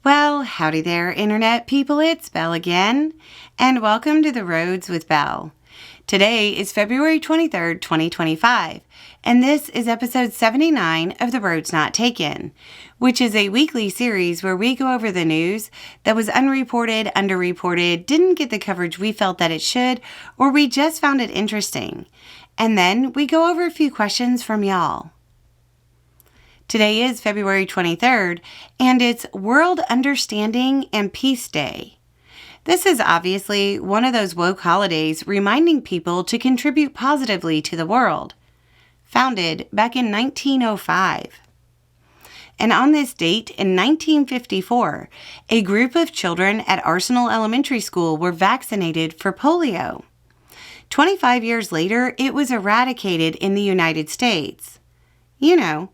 Well, howdy there, Internet people. It's Belle again, and welcome to The Roads with Belle. Today is February 23rd, 2025, and this is episode 79 of The Roads Not Taken, which is a weekly series where we go over the news that was unreported, underreported, didn't get the coverage we felt that it should, or we just found it interesting. And then we go over a few questions from y'all. Today is February 23rd, and it's World Understanding and Peace Day. This is obviously one of those woke holidays reminding people to contribute positively to the world. Founded back in 1905. And on this date in 1954, a group of children at Arsenal Elementary School were vaccinated for polio. 25 years later, it was eradicated in the United States. You know,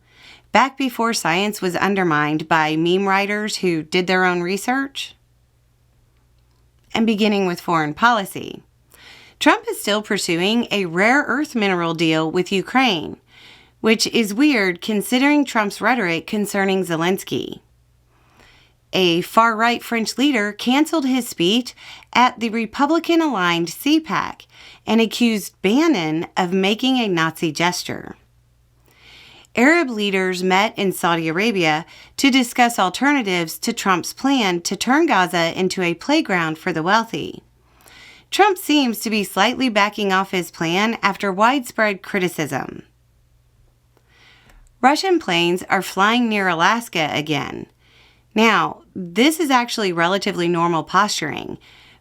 back before science was undermined by meme writers who did their own research. And beginning with foreign policy, Trump is still pursuing a rare earth mineral deal with Ukraine, which is weird considering Trump's rhetoric concerning Zelensky. A far-right French leader canceled his speech at the Republican-aligned CPAC and accused Bannon of making a Nazi gesture. Arab leaders met in Saudi Arabia to discuss alternatives to Trump's plan to turn Gaza into a playground for the wealthy. Trump seems to be slightly backing off his plan after widespread criticism. Russian planes are flying near Alaska again. Now, this is actually relatively normal posturing,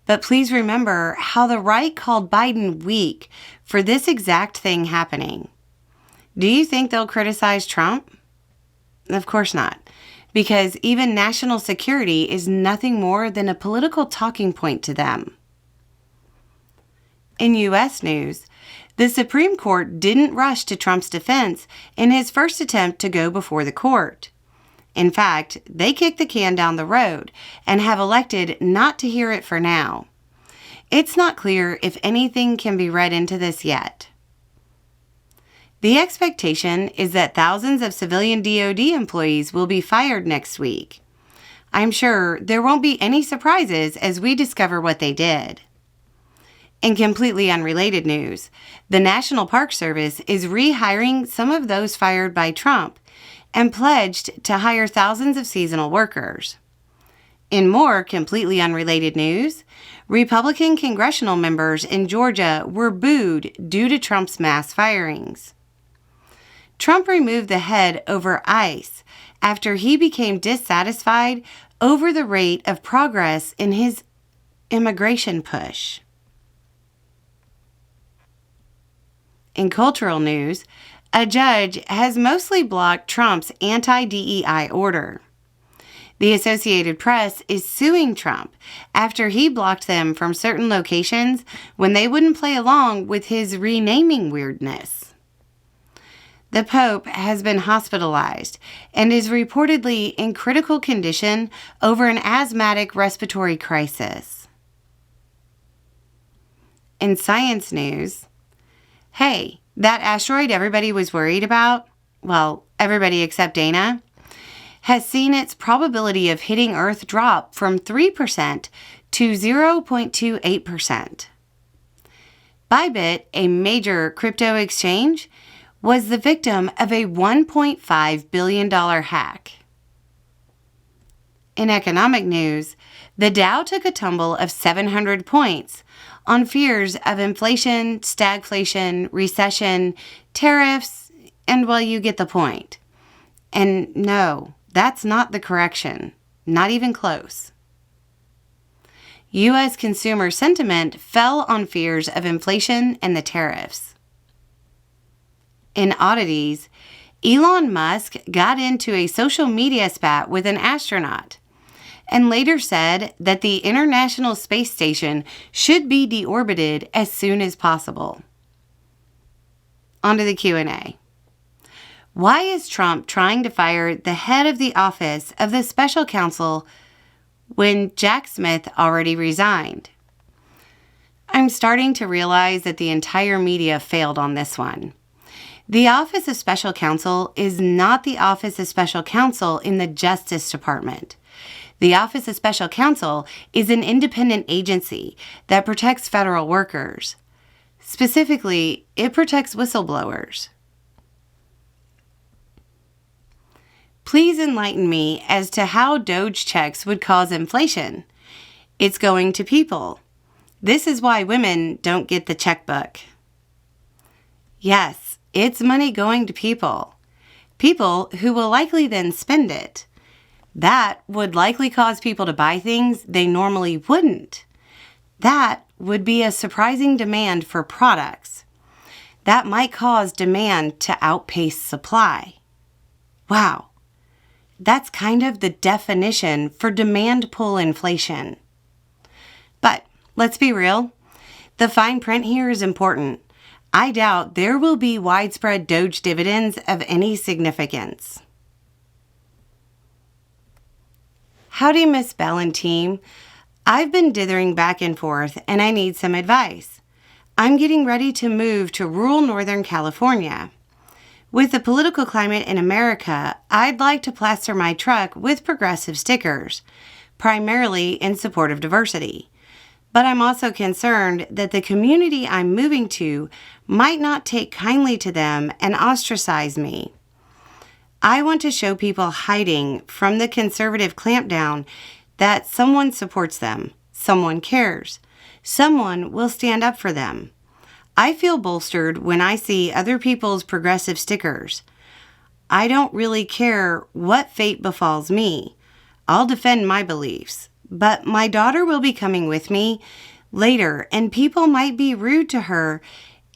but please remember how the right called Biden weak for this exact thing happening. Do you think they'll criticize Trump? Of course not, because even national security is nothing more than a political talking point to them. In U.S. news, the Supreme Court didn't rush to Trump's defense in his first attempt to go before the court. In fact, they kicked the can down the road and have elected not to hear it for now. It's not clear if anything can be read into this yet. The expectation is that thousands of civilian DoD employees will be fired next week. I'm sure there won't be any surprises as we discover what they did. In completely unrelated news, the National Park Service is rehiring some of those fired by Trump and pledged to hire thousands of seasonal workers. In more completely unrelated news, Republican congressional members in Georgia were booed due to Trump's mass firings. Trump removed the head over ICE after he became dissatisfied over the rate of progress in his immigration push. In cultural news, a judge has mostly blocked Trump's anti-DEI order. The Associated Press is suing Trump after he blocked them from certain locations when they wouldn't play along with his renaming weirdness. The Pope has been hospitalized and is reportedly in critical condition over an asthmatic respiratory crisis. In science news, hey, that asteroid everybody was worried about, well, everybody except Dana, has seen its probability of hitting Earth drop from 3% to 0.28%. Bybit, a major crypto exchange, was the victim of a $1.5 billion hack. In economic news, the Dow took a tumble of 700 points on fears of inflation, stagflation, recession, tariffs, and well, you get the point. And no, that's not the correction. Not even close. U.S. consumer sentiment fell on fears of inflation and the tariffs. In Oddities, Elon Musk got into a social media spat with an astronaut and later said that the International Space Station should be deorbited as soon as possible. On to the Q&A. Why is Trump trying to fire the head of the office of the special counsel when Jack Smith already resigned? I'm starting to realize that the entire media failed on this one. The Office of Special Counsel is not the Office of Special Counsel in the Justice Department. The Office of Special Counsel is an independent agency that protects federal workers. Specifically, it protects whistleblowers. Please enlighten me as to how Doge checks would cause inflation. It's going to people. This is why women don't get the checkbook. Yes, it's money going to people. People who will likely then spend it. That would likely cause people to buy things they normally wouldn't. That would be a surprising demand for products. That might cause demand to outpace supply. Wow. That's kind of the definition for demand pull inflation. But let's be real. The fine print here is important. I doubt there will be widespread Doge dividends of any significance. Howdy, Miss Bell and team. I've been dithering back and forth, and I need some advice. I'm getting ready to move to rural Northern California. With the political climate in America, I'd like to plaster my truck with progressive stickers, primarily in support of diversity. But I'm also concerned that the community I'm moving to might not take kindly to them and ostracize me. I want to show people hiding from the conservative clampdown that someone supports them, someone cares, someone will stand up for them. I feel bolstered when I see other people's progressive stickers. I don't really care what fate befalls me. I'll defend my beliefs. But my daughter will be coming with me later, and people might be rude to her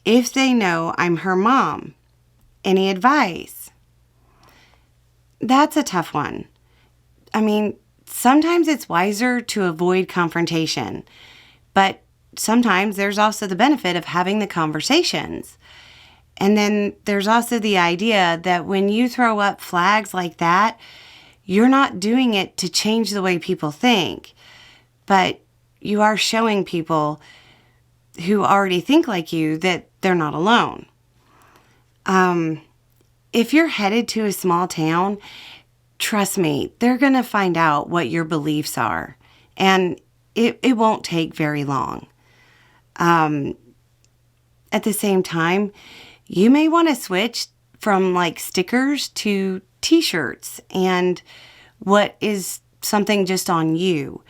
if they know I'm her mom. Any advice? That's a tough one. I mean, sometimes it's wiser to avoid confrontation, but sometimes there's also the benefit of having the conversations. And then there's also the idea that when you throw up flags like that, you're not doing it to change the way people think, but you are showing people who already think like you that they're not alone. If you're headed to a small town, trust me, they're going to find out what your beliefs are, and it won't take very long. At the same time, you may want to switch from like stickers to t-shirts and what is something just on you.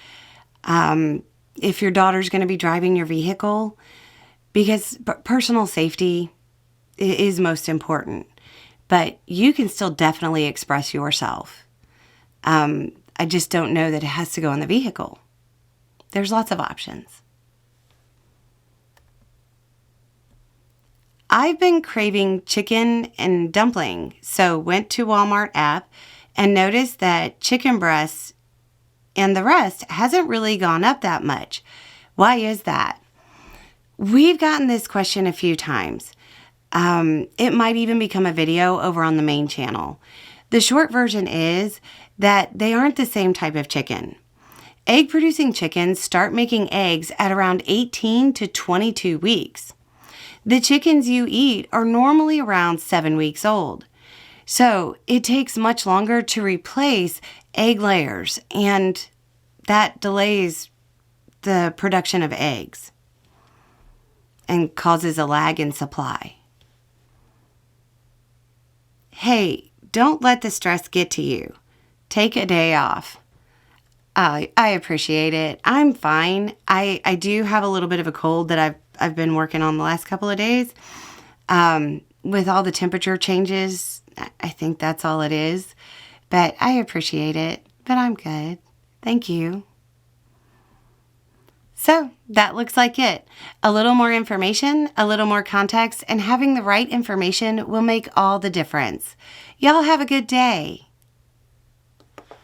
If your daughter's going to be driving your vehicle, because personal safety is most important, but you can still definitely express yourself. I just don't know that it has to go in the vehicle. There's lots of options. I've been craving chicken and dumpling, so went to Walmart app and noticed that chicken breasts and the rest hasn't really gone up that much. Why is that? We've gotten this question a few times. It might even become a video over on the main channel. The short version is that they aren't the same type of chicken. Egg-producing chickens start making eggs at around 18 to 22 weeks. The chickens you eat are normally around 7 weeks old. So it takes much longer to replace egg layers, and that delays the production of eggs and causes a lag in supply. Hey, don't let the stress get to you. Take a day off. I appreciate it. I'm fine. I do have a little bit of a cold that I've been working on the last couple of days. With all the temperature changes, I think that's all it is. But I appreciate it. But I'm good. Thank you. So that looks like it. A little more information, a little more context, and having the right information will make all the difference. Y'all have a good day.